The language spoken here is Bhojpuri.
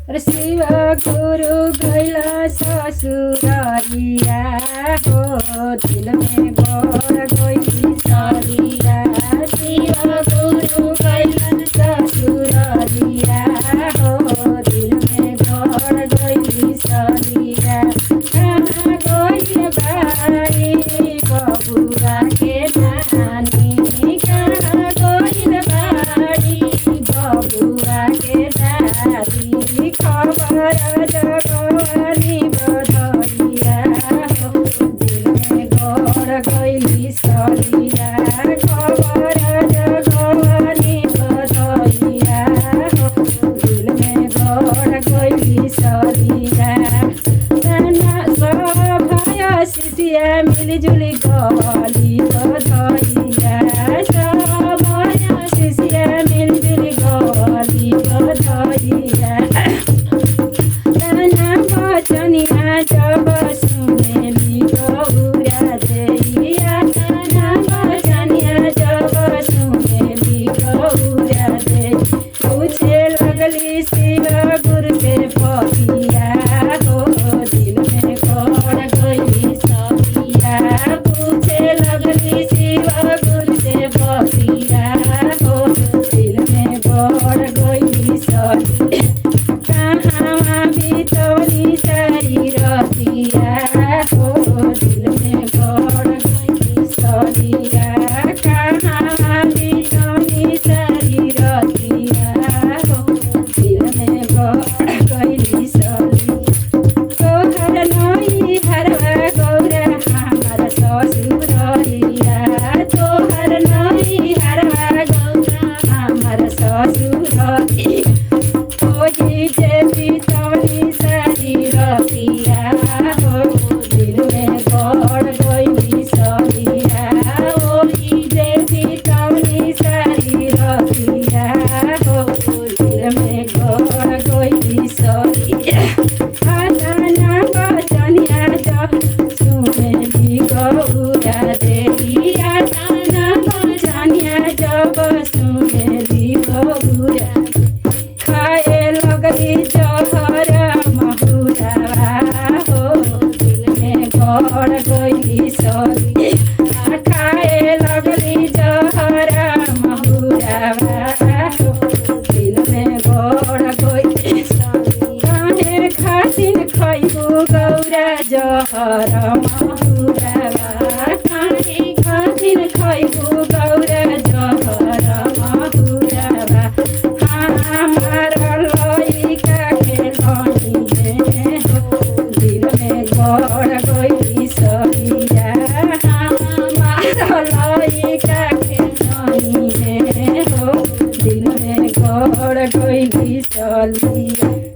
अरे शिव गुरु गैला ससुरारिया हो दिल में गड़ गई सरिया। शिव गुरु गैला ससुरारिया हो दिल में गड़ गई सरिया। कहाँ गई बारी बबुआ के नानी, कहाँ गई बारी बबुआ के दादी। खबर जगवानी बधरिया हो दिल में गड़ गई सरिया। खबर जगवानी बधरिया हो दिल में गड़ गई सरिया। नाना सभा शिष्या मिलजुली गली बधरिया, सभा शिष्या मिलजुली गली बधरिया। बचनिया जब सुनेली गौरा दैया, नाना बचनिया जब सुनेली गौरा दै। पूछे लगली शिव गुरु के पतिया हो दिल में गड़ गई सरिया। पूछे लगली शिव गुरु के पतिया हो दिल में गड़ गई सरिया। कहाँ बितौली सारी रतिया हो दिल में गड़ गई सरिया। कहाँ बितौली सारी रतिया हो दिल में गड़ गई सरिया। तोहर नई हरवा गौरा हमार ससुररिया, तोहर नई हरवा गौरा हमार ससुररिया। ओही जे बितौली सारी रतिया हो दिल में गड़ गई सरिया। ओही जे बितौली सारी रतिया हो दिल में गड़ गई सरिया। नाना बचनिया जब सुनेली गौरा दैया, नाना बचनिया जब सुनेली गौरा। खाए लगली जहर महुरा हो दिल में गड़ गई सरिया। खाए लगली जहर महुरा हो दिल में गड़ गई सरिया। काहे खातिर खैबू गौरा जहर महुरा, काहे खातिर खैबू गौरा जहर महुरा। हमार लइका खेलनी हो दिल में गड़ गई सरिया। हमार लइका खेलनी हो दिल में गड़ गई सरिया।